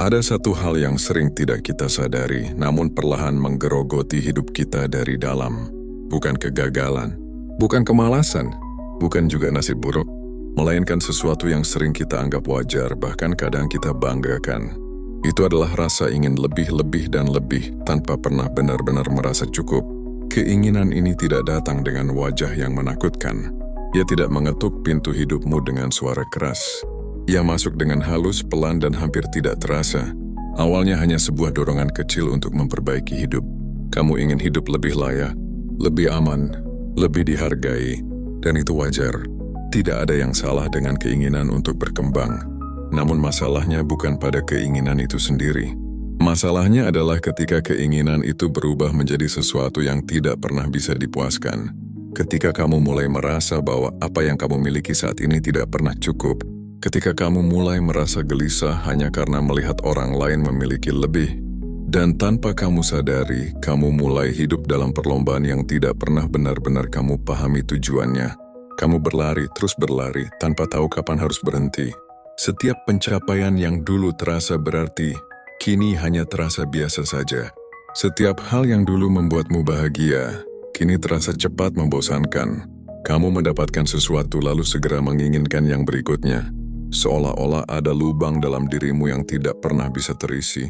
Ada satu hal yang sering tidak kita sadari, namun perlahan menggerogoti hidup kita dari dalam. Bukan kegagalan, bukan kemalasan, bukan juga nasib buruk, melainkan sesuatu yang sering kita anggap wajar, bahkan kadang kita banggakan. Itu adalah rasa ingin lebih dan lebih tanpa pernah benar-benar merasa cukup. Keinginan ini tidak datang dengan wajah yang menakutkan. Ia tidak mengetuk pintu hidupmu dengan suara keras. Ia masuk dengan halus, pelan, dan hampir tidak terasa. Awalnya hanya sebuah dorongan kecil untuk memperbaiki hidup. Kamu ingin hidup lebih layak, lebih aman, lebih dihargai, dan itu wajar. Tidak ada yang salah dengan keinginan untuk berkembang. Namun masalahnya bukan pada keinginan itu sendiri. Masalahnya adalah ketika keinginan itu berubah menjadi sesuatu yang tidak pernah bisa dipuaskan. Ketika kamu mulai merasa bahwa apa yang kamu miliki saat ini tidak pernah cukup. Ketika kamu mulai merasa gelisah hanya karena melihat orang lain memiliki lebih. Dan tanpa kamu sadari, kamu mulai hidup dalam perlombaan yang tidak pernah benar-benar kamu pahami tujuannya. Kamu berlari, terus berlari, tanpa tahu kapan harus berhenti. Setiap pencapaian yang dulu terasa berarti, kini hanya terasa biasa saja. Setiap hal yang dulu membuatmu bahagia, kini terasa cepat membosankan. Kamu mendapatkan sesuatu lalu segera menginginkan yang berikutnya. Seolah-olah ada lubang dalam dirimu yang tidak pernah bisa terisi.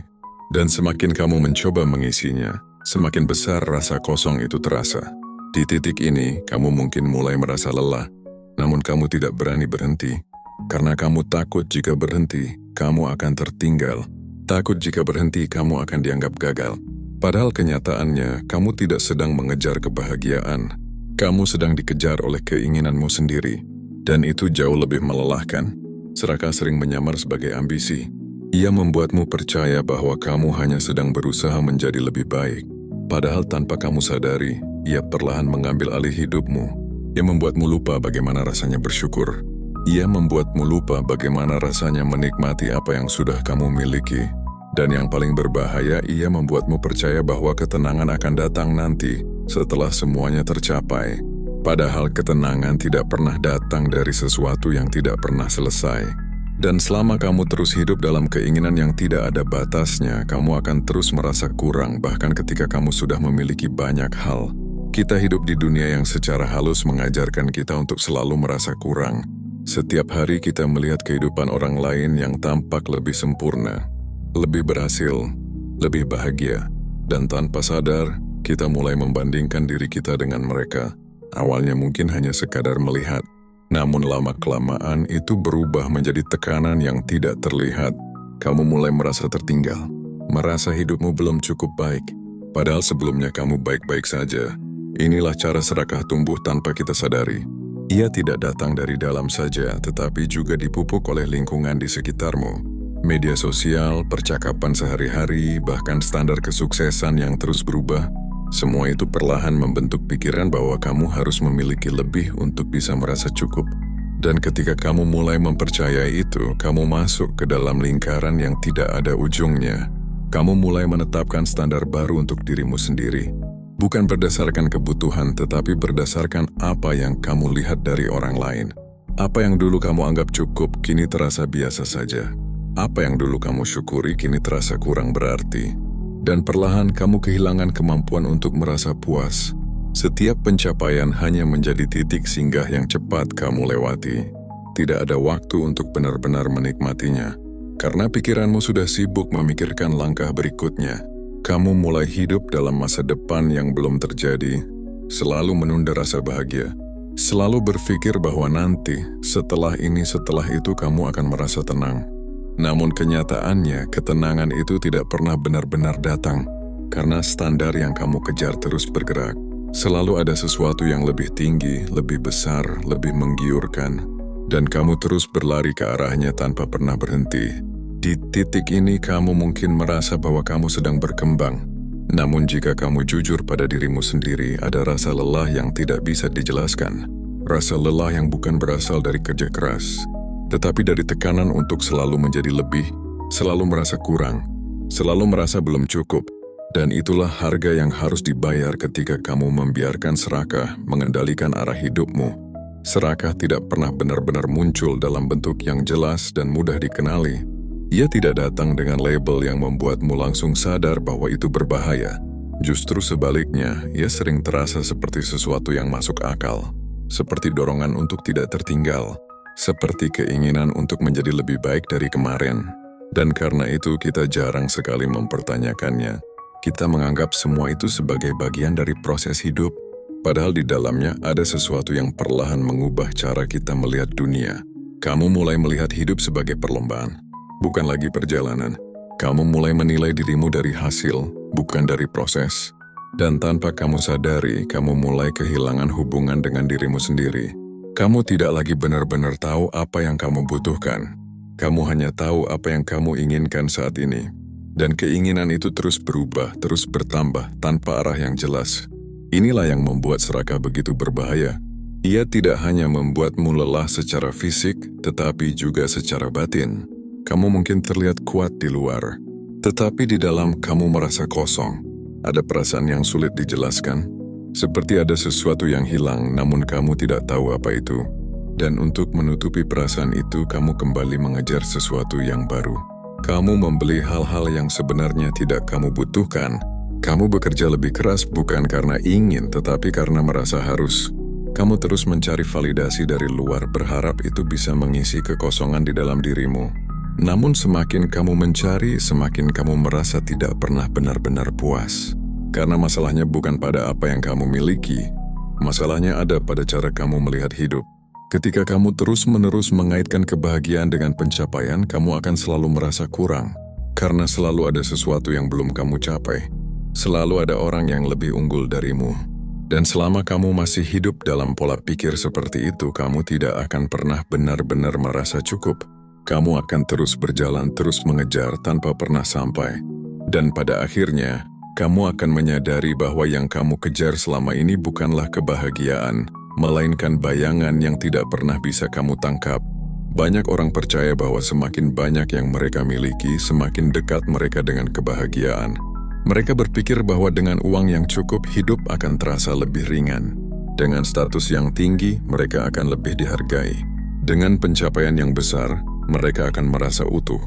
Dan semakin kamu mencoba mengisinya, semakin besar rasa kosong itu terasa. Di titik ini, kamu mungkin mulai merasa lelah, namun kamu tidak berani berhenti. Karena kamu takut jika berhenti, kamu akan tertinggal. Takut jika berhenti, kamu akan dianggap gagal. Padahal kenyataannya, kamu tidak sedang mengejar kebahagiaan. Kamu sedang dikejar oleh keinginanmu sendiri. Dan itu jauh lebih melelahkan. Serakah sering menyamar sebagai ambisi. Ia membuatmu percaya bahwa kamu hanya sedang berusaha menjadi lebih baik. Padahal tanpa kamu sadari, ia perlahan mengambil alih hidupmu. Ia membuatmu lupa bagaimana rasanya bersyukur. Ia membuatmu lupa bagaimana rasanya menikmati apa yang sudah kamu miliki. Dan yang paling berbahaya, ia membuatmu percaya bahwa ketenangan akan datang nanti setelah semuanya tercapai. Padahal ketenangan tidak pernah datang dari sesuatu yang tidak pernah selesai. Dan selama kamu terus hidup dalam keinginan yang tidak ada batasnya, kamu akan terus merasa kurang bahkan ketika kamu sudah memiliki banyak hal. Kita hidup di dunia yang secara halus mengajarkan kita untuk selalu merasa kurang. Setiap hari kita melihat kehidupan orang lain yang tampak lebih sempurna, lebih berhasil, lebih bahagia. Dan tanpa sadar, kita mulai membandingkan diri kita dengan mereka. Awalnya mungkin hanya sekadar melihat, namun lama-kelamaan itu berubah menjadi tekanan yang tidak terlihat. Kamu mulai merasa tertinggal, merasa hidupmu belum cukup baik, padahal sebelumnya kamu baik-baik saja. Inilah cara serakah tumbuh tanpa kita sadari. Ia tidak datang dari dalam saja, tetapi juga dipupuk oleh lingkungan di sekitarmu. Media sosial, percakapan sehari-hari, bahkan standar kesuksesan yang terus berubah. Semua itu perlahan membentuk pikiran bahwa kamu harus memiliki lebih untuk bisa merasa cukup. Dan ketika kamu mulai mempercayai itu, kamu masuk ke dalam lingkaran yang tidak ada ujungnya. Kamu mulai menetapkan standar baru untuk dirimu sendiri. Bukan berdasarkan kebutuhan, tetapi berdasarkan apa yang kamu lihat dari orang lain. Apa yang dulu kamu anggap cukup, kini terasa biasa saja. Apa yang dulu kamu syukuri, kini terasa kurang berarti. Dan perlahan kamu kehilangan kemampuan untuk merasa puas. Setiap pencapaian hanya menjadi titik singgah yang cepat kamu lewati. Tidak ada waktu untuk benar-benar menikmatinya. Karena pikiranmu sudah sibuk memikirkan langkah berikutnya. Kamu mulai hidup dalam masa depan yang belum terjadi. Selalu menunda rasa bahagia. Selalu berpikir bahwa nanti, setelah ini, setelah itu kamu akan merasa tenang. Namun kenyataannya, ketenangan itu tidak pernah benar-benar datang. Karena standar yang kamu kejar terus bergerak. Selalu ada sesuatu yang lebih tinggi, lebih besar, lebih menggiurkan. Dan kamu terus berlari ke arahnya tanpa pernah berhenti. Di titik ini kamu mungkin merasa bahwa kamu sedang berkembang. Namun jika kamu jujur pada dirimu sendiri, ada rasa lelah yang tidak bisa dijelaskan. Rasa lelah yang bukan berasal dari kerja keras, tetapi dari tekanan untuk selalu menjadi lebih, selalu merasa kurang, selalu merasa belum cukup. Dan itulah harga yang harus dibayar ketika kamu membiarkan serakah mengendalikan arah hidupmu. Serakah tidak pernah benar-benar muncul dalam bentuk yang jelas dan mudah dikenali. Ia tidak datang dengan label yang membuatmu langsung sadar bahwa itu berbahaya. Justru sebaliknya, ia sering terasa seperti sesuatu yang masuk akal. Seperti dorongan untuk tidak tertinggal. Seperti keinginan untuk menjadi lebih baik dari kemarin. Dan karena itu kita jarang sekali mempertanyakannya. Kita menganggap semua itu sebagai bagian dari proses hidup. Padahal di dalamnya ada sesuatu yang perlahan mengubah cara kita melihat dunia. Kamu mulai melihat hidup sebagai perlombaan, bukan lagi perjalanan. Kamu mulai menilai dirimu dari hasil, bukan dari proses. Dan tanpa kamu sadari, kamu mulai kehilangan hubungan dengan dirimu sendiri. Kamu tidak lagi benar-benar tahu apa yang kamu butuhkan. Kamu hanya tahu apa yang kamu inginkan saat ini. Dan keinginan itu terus berubah, terus bertambah, tanpa arah yang jelas. Inilah yang membuat serakah begitu berbahaya. Ia tidak hanya membuatmu lelah secara fisik, tetapi juga secara batin. Kamu mungkin terlihat kuat di luar, tetapi di dalam kamu merasa kosong. Ada perasaan yang sulit dijelaskan, seperti ada sesuatu yang hilang namun kamu tidak tahu apa itu. Dan untuk menutupi perasaan itu, kamu kembali mengejar sesuatu yang baru. Kamu membeli hal-hal yang sebenarnya tidak kamu butuhkan. Kamu bekerja lebih keras bukan karena ingin, tetapi karena merasa harus. Kamu terus mencari validasi dari luar, berharap itu bisa mengisi kekosongan di dalam dirimu. Namun semakin kamu mencari, semakin kamu merasa tidak pernah benar-benar puas. Karena masalahnya bukan pada apa yang kamu miliki. Masalahnya ada pada cara kamu melihat hidup. Ketika kamu terus-menerus mengaitkan kebahagiaan dengan pencapaian, kamu akan selalu merasa kurang. Karena selalu ada sesuatu yang belum kamu capai. Selalu ada orang yang lebih unggul darimu. Dan selama kamu masih hidup dalam pola pikir seperti itu, kamu tidak akan pernah benar-benar merasa cukup. Kamu akan terus berjalan, terus mengejar tanpa pernah sampai. Dan pada akhirnya, kamu akan menyadari bahwa yang kamu kejar selama ini bukanlah kebahagiaan, melainkan bayangan yang tidak pernah bisa kamu tangkap. Banyak orang percaya bahwa semakin banyak yang mereka miliki, semakin dekat mereka dengan kebahagiaan. Mereka berpikir bahwa dengan uang yang cukup, hidup akan terasa lebih ringan. Dengan status yang tinggi, mereka akan lebih dihargai. Dengan pencapaian yang besar, mereka akan merasa utuh.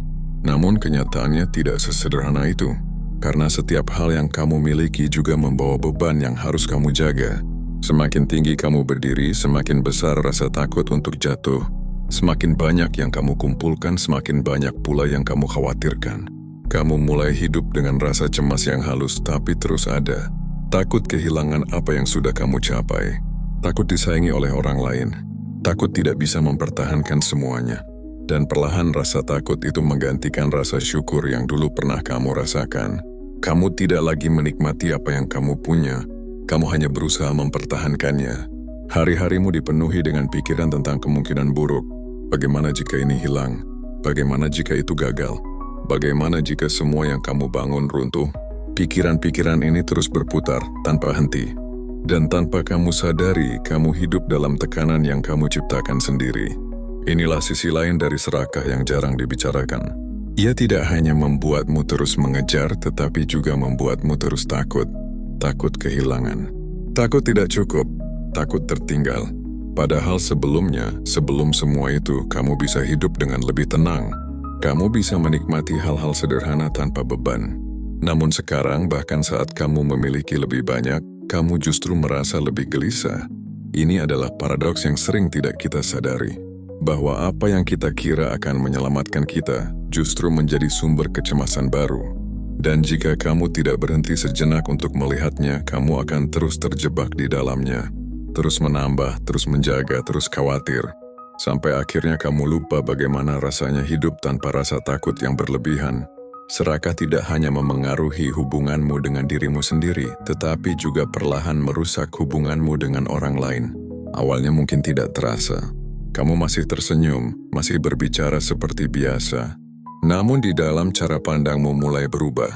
Namun kenyataannya tidak sesederhana itu. Karena setiap hal yang kamu miliki juga membawa beban yang harus kamu jaga. Semakin tinggi kamu berdiri, semakin besar rasa takut untuk jatuh. Semakin banyak yang kamu kumpulkan, semakin banyak pula yang kamu khawatirkan. Kamu mulai hidup dengan rasa cemas yang halus tapi terus ada. Takut kehilangan apa yang sudah kamu capai. Takut disaingi oleh orang lain. Takut tidak bisa mempertahankan semuanya. Dan perlahan rasa takut itu menggantikan rasa syukur yang dulu pernah kamu rasakan. Kamu tidak lagi menikmati apa yang kamu punya. Kamu hanya berusaha mempertahankannya. Hari-harimu dipenuhi dengan pikiran tentang kemungkinan buruk. Bagaimana jika ini hilang? Bagaimana jika itu gagal? Bagaimana jika semua yang kamu bangun runtuh? Pikiran-pikiran ini terus berputar tanpa henti. Dan tanpa kamu sadari, kamu hidup dalam tekanan yang kamu ciptakan sendiri. Inilah sisi lain dari serakah yang jarang dibicarakan. Ia tidak hanya membuatmu terus mengejar, tetapi juga membuatmu terus takut. Takut kehilangan. Takut tidak cukup. Takut tertinggal. Padahal sebelumnya, sebelum semua itu, kamu bisa hidup dengan lebih tenang. Kamu bisa menikmati hal-hal sederhana tanpa beban. Namun sekarang, bahkan saat kamu memiliki lebih banyak, kamu justru merasa lebih gelisah. Ini adalah paradoks yang sering tidak kita sadari. Bahwa apa yang kita kira akan menyelamatkan kita, justru menjadi sumber kecemasan baru. Dan jika kamu tidak berhenti sejenak untuk melihatnya, kamu akan terus terjebak di dalamnya. Terus menambah, terus menjaga, terus khawatir. Sampai akhirnya kamu lupa bagaimana rasanya hidup tanpa rasa takut yang berlebihan. Serakah tidak hanya memengaruhi hubunganmu dengan dirimu sendiri, tetapi juga perlahan merusak hubunganmu dengan orang lain. Awalnya mungkin tidak terasa. Kamu masih tersenyum, masih berbicara seperti biasa. Namun di dalam cara pandangmu mulai berubah.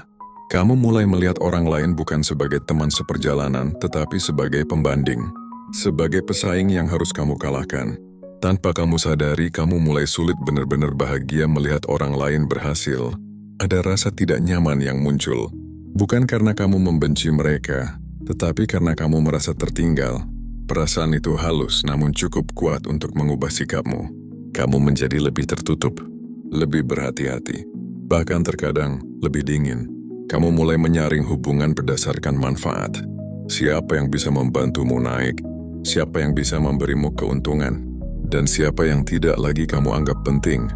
Kamu mulai melihat orang lain bukan sebagai teman seperjalanan, tetapi sebagai pembanding. Sebagai pesaing yang harus kamu kalahkan. Tanpa kamu sadari, kamu mulai sulit benar-benar bahagia melihat orang lain berhasil. Ada rasa tidak nyaman yang muncul. Bukan karena kamu membenci mereka, tetapi karena kamu merasa tertinggal. Perasaan itu halus namun cukup kuat untuk mengubah sikapmu. Kamu menjadi lebih tertutup, lebih berhati-hati. bahkan terkadang lebih dingin. Kamu mulai menyaring hubungan berdasarkan manfaat. Siapa yang bisa membantumu naik, siapa yang bisa memberimu keuntungan, dan siapa yang tidak lagi kamu anggap penting.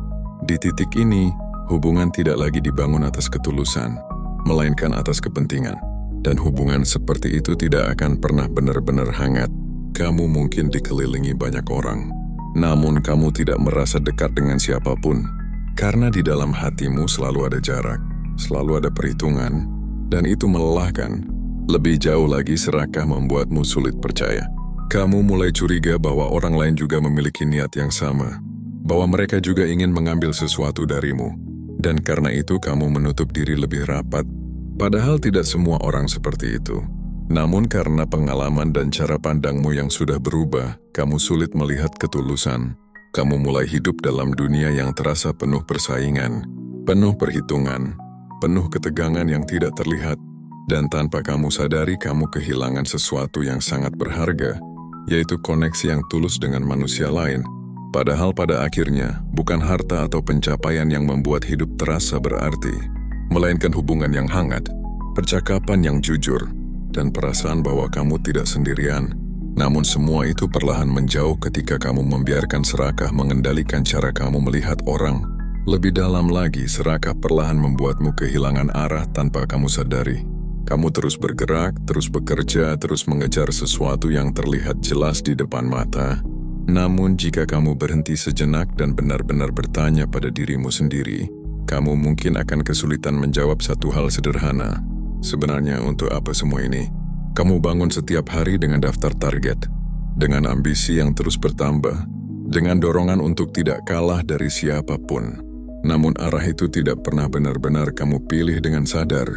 Di titik ini, hubungan tidak lagi dibangun atas ketulusan, melainkan atas kepentingan. Dan hubungan seperti itu tidak akan pernah benar-benar hangat. Kamu mungkin dikelilingi banyak orang, namun kamu tidak merasa dekat dengan siapapun. Karena di dalam hatimu selalu ada jarak, selalu ada perhitungan, dan itu melelahkan. Lebih jauh lagi, serakah membuatmu sulit percaya. Kamu mulai curiga bahwa orang lain juga memiliki niat yang sama, bahwa mereka juga ingin mengambil sesuatu darimu. Dan karena itu kamu menutup diri lebih rapat. Padahal tidak semua orang seperti itu. Namun karena pengalaman dan cara pandangmu yang sudah berubah, kamu sulit melihat ketulusan. Kamu mulai hidup dalam dunia yang terasa penuh persaingan, penuh perhitungan, penuh ketegangan yang tidak terlihat. Dan tanpa kamu sadari, kamu kehilangan sesuatu yang sangat berharga, yaitu koneksi yang tulus dengan manusia lain. Padahal pada akhirnya, bukan harta atau pencapaian yang membuat hidup terasa berarti, melainkan hubungan yang hangat, percakapan yang jujur, dan perasaan bahwa kamu tidak sendirian. Namun semua itu perlahan menjauh ketika kamu membiarkan serakah mengendalikan cara kamu melihat orang. Lebih dalam lagi, serakah perlahan membuatmu kehilangan arah tanpa kamu sadari. Kamu terus bergerak, terus bekerja, terus mengejar sesuatu yang terlihat jelas di depan mata. Namun jika kamu berhenti sejenak dan benar-benar bertanya pada dirimu sendiri, kamu mungkin akan kesulitan menjawab satu hal sederhana. Sebenarnya untuk apa semua ini? Kamu bangun setiap hari dengan daftar target, dengan ambisi yang terus bertambah, dengan dorongan untuk tidak kalah dari siapapun. Namun arah itu tidak pernah benar-benar kamu pilih dengan sadar.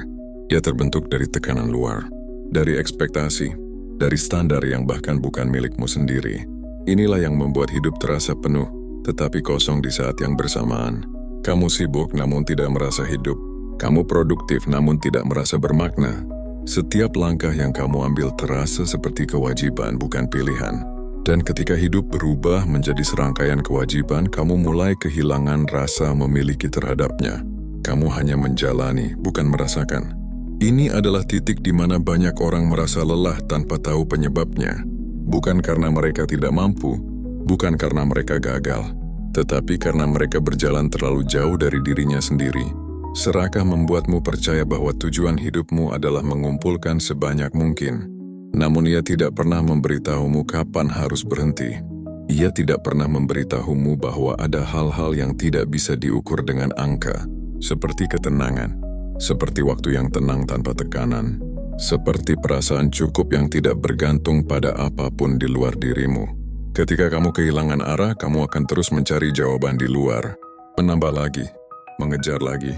Ia terbentuk dari tekanan luar, dari ekspektasi, dari standar yang bahkan bukan milikmu sendiri. Inilah yang membuat hidup terasa penuh, tetapi kosong di saat yang bersamaan. Kamu sibuk namun tidak merasa hidup. Kamu produktif namun tidak merasa bermakna. Setiap langkah yang kamu ambil terasa seperti kewajiban, bukan pilihan. Dan ketika hidup berubah menjadi serangkaian kewajiban, kamu mulai kehilangan rasa memiliki terhadapnya. Kamu hanya menjalani, bukan merasakan. Ini adalah titik di mana banyak orang merasa lelah tanpa tahu penyebabnya. Bukan karena mereka tidak mampu, bukan karena mereka gagal, tetapi karena mereka berjalan terlalu jauh dari dirinya sendiri. Serakah membuatmu percaya bahwa tujuan hidupmu adalah mengumpulkan sebanyak mungkin. Namun ia tidak pernah memberitahumu kapan harus berhenti. Ia tidak pernah memberitahumu bahwa ada hal-hal yang tidak bisa diukur dengan angka, seperti ketenangan, seperti waktu yang tenang tanpa tekanan, seperti perasaan cukup yang tidak bergantung pada apapun di luar dirimu. Ketika kamu kehilangan arah, kamu akan terus mencari jawaban di luar, menambah lagi, mengejar lagi,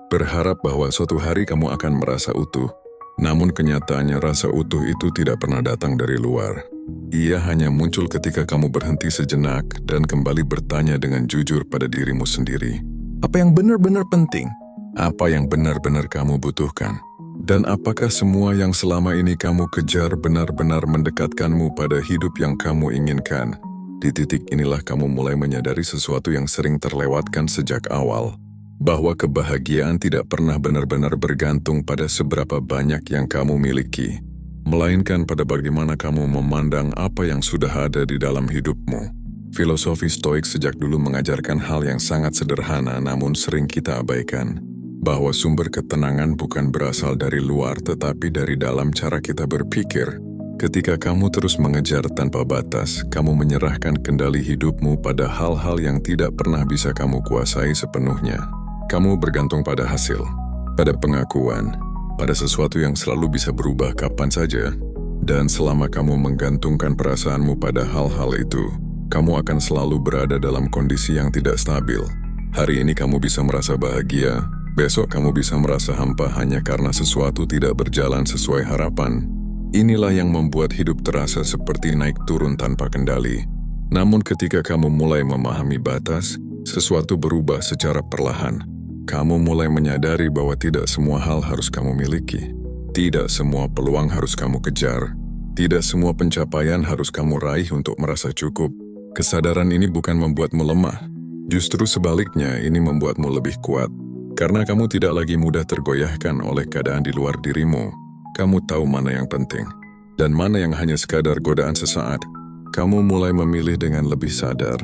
berharap bahwa suatu hari kamu akan merasa utuh. Namun kenyataannya rasa utuh itu tidak pernah datang dari luar. Ia hanya muncul ketika kamu berhenti sejenak dan kembali bertanya dengan jujur pada dirimu sendiri. Apa yang benar-benar penting? Apa yang benar-benar kamu butuhkan? Dan apakah semua yang selama ini kamu kejar benar-benar mendekatkanmu pada hidup yang kamu inginkan? Di titik inilah kamu mulai menyadari sesuatu yang sering terlewatkan sejak awal, bahwa kebahagiaan tidak pernah benar-benar bergantung pada seberapa banyak yang kamu miliki, melainkan pada bagaimana kamu memandang apa yang sudah ada di dalam hidupmu. Filosofi Stoik sejak dulu mengajarkan hal yang sangat sederhana namun sering kita abaikan, bahwa sumber ketenangan bukan berasal dari luar tetapi dari dalam cara kita berpikir. Ketika kamu terus mengejar tanpa batas, kamu menyerahkan kendali hidupmu pada hal-hal yang tidak pernah bisa kamu kuasai sepenuhnya. Kamu bergantung pada hasil, pada pengakuan, pada sesuatu yang selalu bisa berubah kapan saja. Dan selama kamu menggantungkan perasaanmu pada hal-hal itu, kamu akan selalu berada dalam kondisi yang tidak stabil. Hari ini kamu bisa merasa bahagia, besok kamu bisa merasa hampa hanya karena sesuatu tidak berjalan sesuai harapan. Inilah yang membuat hidup terasa seperti naik turun tanpa kendali. Namun ketika kamu mulai memahami batas, sesuatu berubah secara perlahan. Kamu mulai menyadari bahwa tidak semua hal harus kamu miliki. Tidak semua peluang harus kamu kejar. Tidak semua pencapaian harus kamu raih untuk merasa cukup. Kesadaran ini bukan membuatmu lemah. Justru sebaliknya, ini membuatmu lebih kuat. Karena kamu tidak lagi mudah tergoyahkan oleh keadaan di luar dirimu. Kamu tahu mana yang penting, dan mana yang hanya sekadar godaan sesaat. Kamu mulai memilih dengan lebih sadar.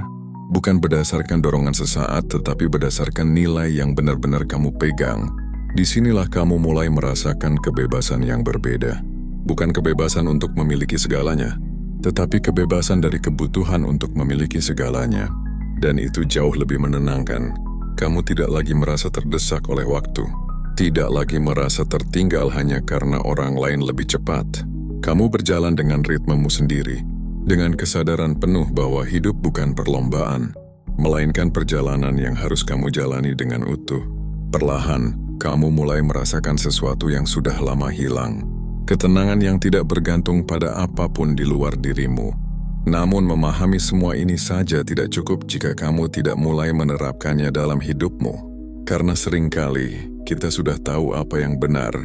Bukan berdasarkan dorongan sesaat, tetapi berdasarkan nilai yang benar-benar kamu pegang. Disinilah kamu mulai merasakan kebebasan yang berbeda. Bukan kebebasan untuk memiliki segalanya, tetapi kebebasan dari kebutuhan untuk memiliki segalanya. Dan itu jauh lebih menenangkan. Kamu tidak lagi merasa terdesak oleh waktu. Tidak lagi merasa tertinggal hanya karena orang lain lebih cepat. Kamu berjalan dengan ritmemu sendiri, dengan kesadaran penuh bahwa hidup bukan perlombaan, melainkan perjalanan yang harus kamu jalani dengan utuh. Perlahan, kamu mulai merasakan sesuatu yang sudah lama hilang. Ketenangan yang tidak bergantung pada apapun di luar dirimu. Namun memahami semua ini saja tidak cukup jika kamu tidak mulai menerapkannya dalam hidupmu. Karena seringkali kita sudah tahu apa yang benar,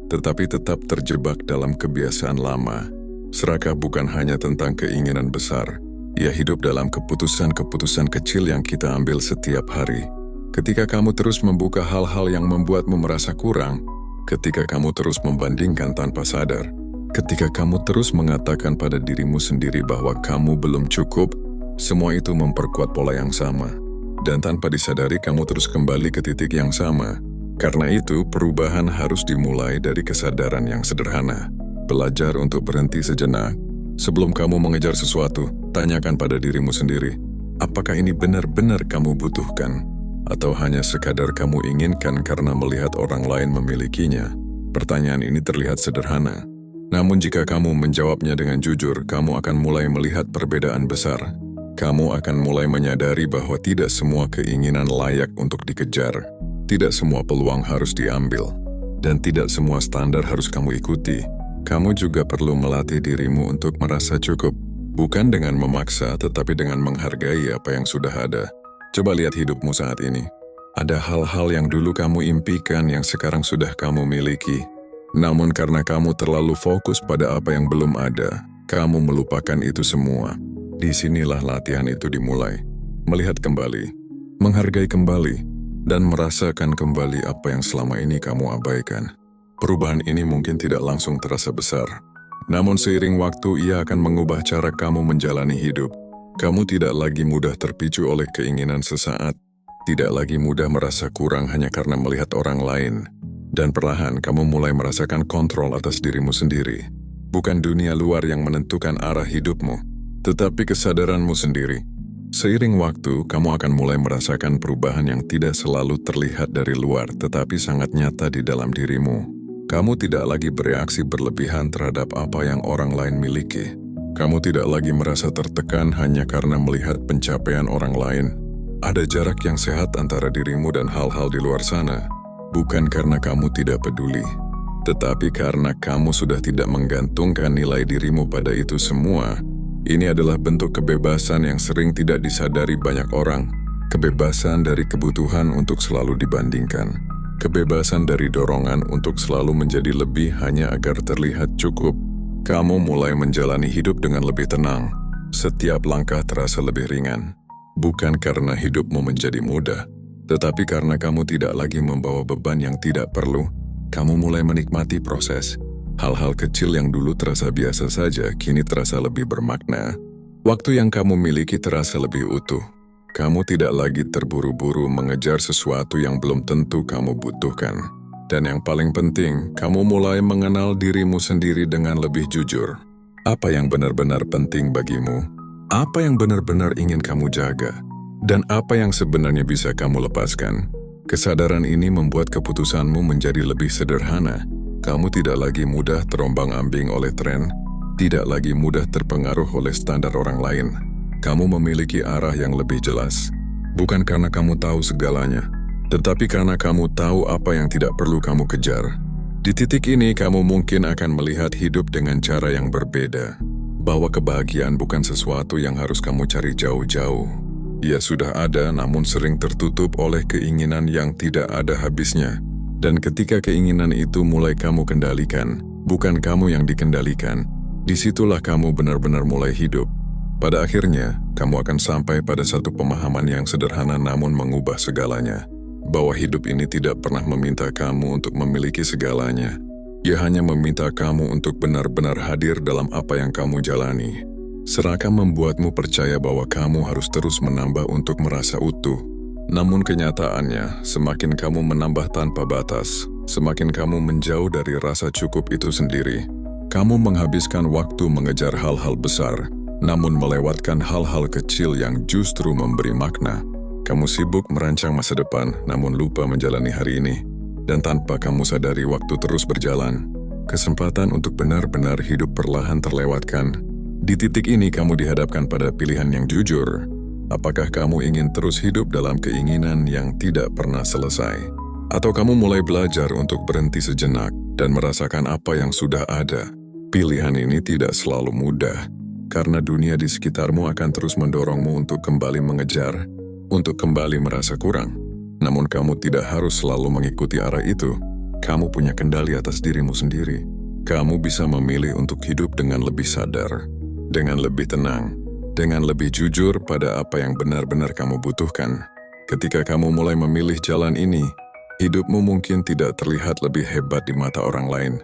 tetapi tetap terjebak dalam kebiasaan lama. Serakah bukan hanya tentang keinginan besar, ia hidup dalam keputusan-keputusan kecil yang kita ambil setiap hari. Ketika kamu terus membuka hal-hal yang membuatmu merasa kurang, ketika kamu terus membandingkan tanpa sadar, ketika kamu terus mengatakan pada dirimu sendiri bahwa kamu belum cukup, semua itu memperkuat pola yang sama. Dan tanpa disadari kamu terus kembali ke titik yang sama. Karena itu, perubahan harus dimulai dari kesadaran yang sederhana. Belajar untuk berhenti sejenak. Sebelum kamu mengejar sesuatu, tanyakan pada dirimu sendiri, apakah ini benar-benar kamu butuhkan? Atau hanya sekadar kamu inginkan karena melihat orang lain memilikinya? Pertanyaan ini terlihat sederhana. Namun jika kamu menjawabnya dengan jujur, kamu akan mulai melihat perbedaan besar. Kamu akan mulai menyadari bahwa tidak semua keinginan layak untuk dikejar. Tidak semua peluang harus diambil. Dan tidak semua standar harus kamu ikuti. Kamu juga perlu melatih dirimu untuk merasa cukup. Bukan dengan memaksa, tetapi dengan menghargai apa yang sudah ada. Coba lihat hidupmu saat ini. Ada hal-hal yang dulu kamu impikan yang sekarang sudah kamu miliki. Namun karena kamu terlalu fokus pada apa yang belum ada, kamu melupakan itu semua. Disinilah latihan itu dimulai. Melihat kembali, menghargai kembali, dan merasakan kembali apa yang selama ini kamu abaikan. Perubahan ini mungkin tidak langsung terasa besar. Namun seiring waktu ia akan mengubah cara kamu menjalani hidup. Kamu tidak lagi mudah terpicu oleh keinginan sesaat. Tidak lagi mudah merasa kurang hanya karena melihat orang lain. Dan perlahan kamu mulai merasakan kontrol atas dirimu sendiri. Bukan dunia luar yang menentukan arah hidupmu, tetapi kesadaranmu sendiri. Seiring waktu, kamu akan mulai merasakan perubahan yang tidak selalu terlihat dari luar, tetapi sangat nyata di dalam dirimu. Kamu tidak lagi bereaksi berlebihan terhadap apa yang orang lain miliki. Kamu tidak lagi merasa tertekan hanya karena melihat pencapaian orang lain. Ada jarak yang sehat antara dirimu dan hal-hal di luar sana. Bukan karena kamu tidak peduli, tetapi karena kamu sudah tidak menggantungkan nilai dirimu pada itu semua. Ini adalah bentuk kebebasan yang sering tidak disadari banyak orang. Kebebasan dari kebutuhan untuk selalu dibandingkan. Kebebasan dari dorongan untuk selalu menjadi lebih hanya agar terlihat cukup. Kamu mulai menjalani hidup dengan lebih tenang. Setiap langkah terasa lebih ringan. Bukan karena hidupmu menjadi mudah, tetapi karena kamu tidak lagi membawa beban yang tidak perlu. Kamu mulai menikmati proses. Hal-hal kecil yang dulu terasa biasa saja, kini terasa lebih bermakna. Waktu yang kamu miliki terasa lebih utuh. Kamu tidak lagi terburu-buru mengejar sesuatu yang belum tentu kamu butuhkan. Dan yang paling penting, kamu mulai mengenal dirimu sendiri dengan lebih jujur. Apa yang benar-benar penting bagimu? Apa yang benar-benar ingin kamu jaga? Dan apa yang sebenarnya bisa kamu lepaskan? Kesadaran ini membuat keputusanmu menjadi lebih sederhana. Kamu tidak lagi mudah terombang-ambing oleh tren, tidak lagi mudah terpengaruh oleh standar orang lain. Kamu memiliki arah yang lebih jelas. Bukan karena kamu tahu segalanya, tetapi karena kamu tahu apa yang tidak perlu kamu kejar. Di titik ini, kamu mungkin akan melihat hidup dengan cara yang berbeda. Bahwa kebahagiaan bukan sesuatu yang harus kamu cari jauh-jauh. Ia sudah ada, namun sering tertutup oleh keinginan yang tidak ada habisnya. Dan ketika keinginan itu mulai kamu kendalikan, bukan kamu yang dikendalikan, disitulah kamu benar-benar mulai hidup. Pada akhirnya, kamu akan sampai pada satu pemahaman yang sederhana namun mengubah segalanya. bahwa hidup ini tidak pernah meminta kamu untuk memiliki segalanya. Ia hanya meminta kamu untuk benar-benar hadir dalam apa yang kamu jalani. Serakah membuatmu percaya bahwa kamu harus terus menambah untuk merasa utuh. Namun kenyataannya, semakin kamu menambah tanpa batas, semakin kamu menjauh dari rasa cukup itu sendiri. Kamu menghabiskan waktu mengejar hal-hal besar, namun melewatkan hal-hal kecil yang justru memberi makna. Kamu sibuk merancang masa depan, namun lupa menjalani hari ini. Dan tanpa kamu sadari waktu terus berjalan, kesempatan untuk benar-benar hidup perlahan terlewatkan. Di titik ini kamu dihadapkan pada pilihan yang jujur. Apakah kamu ingin terus hidup dalam keinginan yang tidak pernah selesai? Atau kamu mulai belajar untuk berhenti sejenak dan merasakan apa yang sudah ada? Pilihan ini tidak selalu mudah, karena dunia di sekitarmu akan terus mendorongmu untuk kembali mengejar, untuk kembali merasa kurang. Namun kamu tidak harus selalu mengikuti arah itu. Kamu punya kendali atas dirimu sendiri. Kamu bisa memilih untuk hidup dengan lebih sadar, dengan lebih tenang, dengan lebih jujur pada apa yang benar-benar kamu butuhkan. Ketika kamu mulai memilih jalan ini, hidupmu mungkin tidak terlihat lebih hebat di mata orang lain.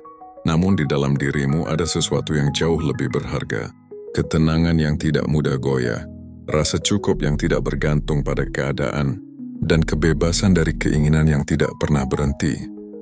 Namun di dalam dirimu ada sesuatu yang jauh lebih berharga. Ketenangan yang tidak mudah goyah, rasa cukup yang tidak bergantung pada keadaan, dan kebebasan dari keinginan yang tidak pernah berhenti.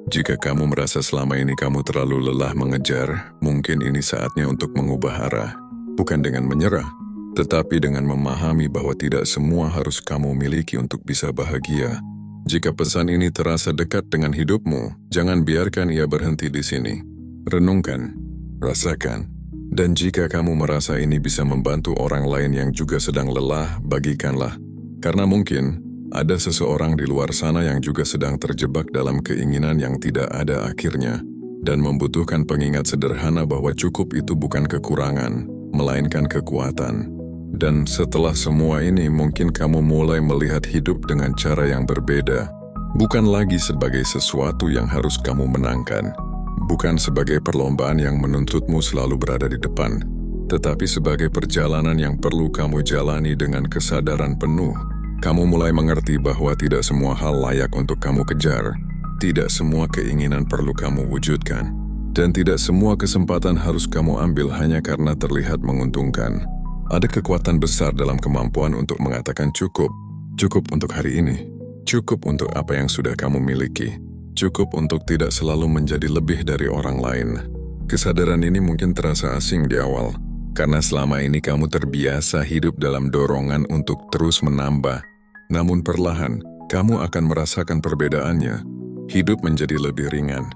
Jika kamu merasa selama ini kamu terlalu lelah mengejar, mungkin ini saatnya untuk mengubah arah. Bukan dengan menyerah, tetapi dengan memahami bahwa tidak semua harus kamu miliki untuk bisa bahagia. Jika pesan ini terasa dekat dengan hidupmu, jangan biarkan ia berhenti di sini. Renungkan, rasakan, dan jika kamu merasa ini bisa membantu orang lain yang juga sedang lelah, bagikanlah. Karena mungkin ada seseorang di luar sana yang juga sedang terjebak dalam keinginan yang tidak ada akhirnya, dan membutuhkan pengingat sederhana bahwa cukup itu bukan kekurangan, melainkan kekuatan. Dan setelah semua ini, mungkin kamu mulai melihat hidup dengan cara yang berbeda. Bukan lagi sebagai sesuatu yang harus kamu menangkan, bukan sebagai perlombaan yang menuntutmu selalu berada di depan, tetapi sebagai perjalanan yang perlu kamu jalani dengan kesadaran penuh. Kamu mulai mengerti bahwa tidak semua hal layak untuk kamu kejar, tidak semua keinginan perlu kamu wujudkan, dan tidak semua kesempatan harus kamu ambil hanya karena terlihat menguntungkan. Ada kekuatan besar dalam kemampuan untuk mengatakan cukup. Cukup untuk hari ini, cukup untuk apa yang sudah kamu miliki, cukup untuk tidak selalu menjadi lebih dari orang lain. Kesadaran ini mungkin terasa asing di awal, karena selama ini kamu terbiasa hidup dalam dorongan untuk terus menambah. Namun perlahan, kamu akan merasakan perbedaannya. Hidup menjadi lebih ringan,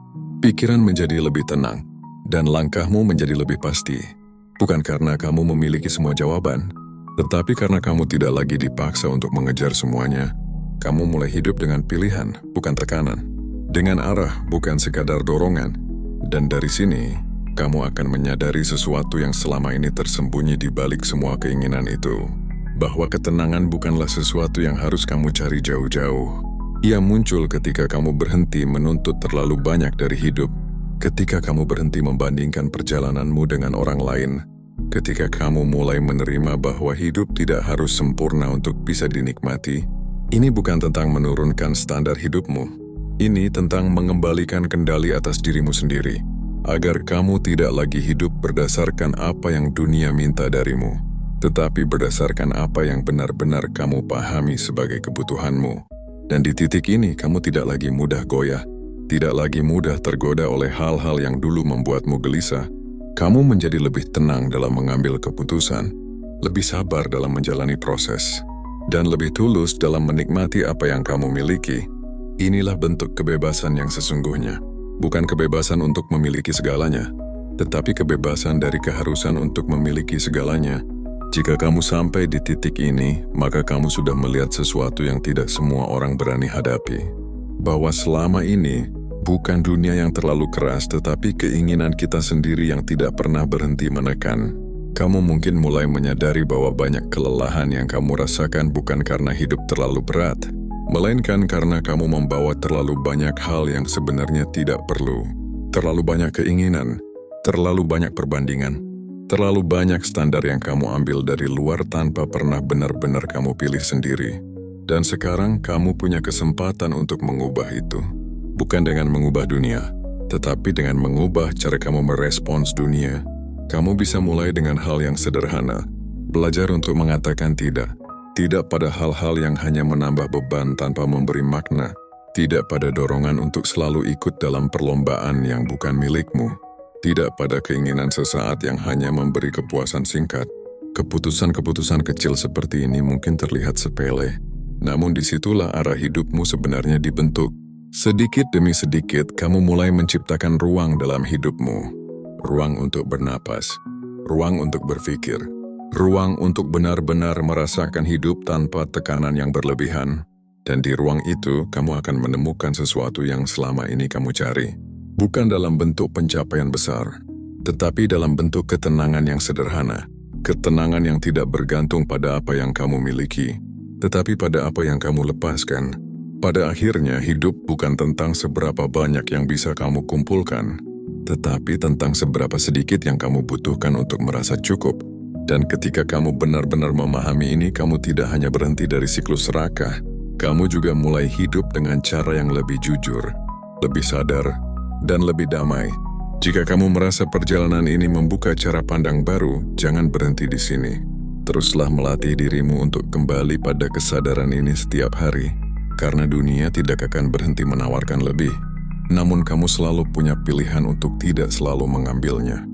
pikiran menjadi lebih tenang, dan langkahmu menjadi lebih pasti. Bukan karena kamu memiliki semua jawaban, tetapi karena kamu tidak lagi dipaksa untuk mengejar semuanya. Kamu mulai hidup dengan pilihan, bukan tekanan. Dengan arah, bukan sekadar dorongan. Dan dari sini, kamu akan menyadari sesuatu yang selama ini tersembunyi di balik semua keinginan itu. Bahwa ketenangan bukanlah sesuatu yang harus kamu cari jauh-jauh. Ia muncul ketika kamu berhenti menuntut terlalu banyak dari hidup, ketika kamu berhenti membandingkan perjalananmu dengan orang lain, ketika kamu mulai menerima bahwa hidup tidak harus sempurna untuk bisa dinikmati. Ini bukan tentang menurunkan standar hidupmu. Ini tentang mengembalikan kendali atas dirimu sendiri, agar kamu tidak lagi hidup berdasarkan apa yang dunia minta darimu, tetapi berdasarkan apa yang benar-benar kamu pahami sebagai kebutuhanmu. Dan di titik ini, kamu tidak lagi mudah goyah, tidak lagi mudah tergoda oleh hal-hal yang dulu membuatmu gelisah. Kamu menjadi lebih tenang dalam mengambil keputusan, lebih sabar dalam menjalani proses, dan lebih tulus dalam menikmati apa yang kamu miliki. Inilah bentuk kebebasan yang sesungguhnya. Bukan kebebasan untuk memiliki segalanya, tetapi kebebasan dari keharusan untuk memiliki segalanya. Jika kamu sampai di titik ini, maka kamu sudah melihat sesuatu yang tidak semua orang berani hadapi. Bahwa selama ini, bukan dunia yang terlalu keras, tetapi keinginan kita sendiri yang tidak pernah berhenti menekan. Kamu mungkin mulai menyadari bahwa banyak kelelahan yang kamu rasakan bukan karena hidup terlalu berat, melainkan karena kamu membawa terlalu banyak hal yang sebenarnya tidak perlu. Terlalu banyak keinginan, terlalu banyak perbandingan, terlalu banyak standar yang kamu ambil dari luar tanpa pernah benar-benar kamu pilih sendiri. Dan sekarang kamu punya kesempatan untuk mengubah itu. Bukan dengan mengubah dunia, tetapi dengan mengubah cara kamu merespons dunia. Kamu bisa mulai dengan hal yang sederhana. Belajar untuk mengatakan tidak. Tidak pada hal-hal yang hanya menambah beban tanpa memberi makna. Tidak pada dorongan untuk selalu ikut dalam perlombaan yang bukan milikmu. Tidak pada keinginan sesaat yang hanya memberi kepuasan singkat. Keputusan-keputusan kecil seperti ini mungkin terlihat sepele. Namun disitulah arah hidupmu sebenarnya dibentuk. Sedikit demi sedikit, kamu mulai menciptakan ruang dalam hidupmu. Ruang untuk bernapas, ruang untuk berpikir, ruang untuk benar-benar merasakan hidup tanpa tekanan yang berlebihan. Dan di ruang itu, kamu akan menemukan sesuatu yang selama ini kamu cari. Bukan dalam bentuk pencapaian besar, tetapi dalam bentuk ketenangan yang sederhana. Ketenangan yang tidak bergantung pada apa yang kamu miliki, tetapi pada apa yang kamu lepaskan. Pada akhirnya, hidup bukan tentang seberapa banyak yang bisa kamu kumpulkan, tetapi tentang seberapa sedikit yang kamu butuhkan untuk merasa cukup. Dan ketika kamu benar-benar memahami ini, kamu tidak hanya berhenti dari siklus serakah, kamu juga mulai hidup dengan cara yang lebih jujur, lebih sadar, dan lebih damai. Jika kamu merasa perjalanan ini membuka cara pandang baru, jangan berhenti di sini. Teruslah melatih dirimu untuk kembali pada kesadaran ini setiap hari. Karena dunia tidak akan berhenti menawarkan lebih, namun kamu selalu punya pilihan untuk tidak selalu mengambilnya.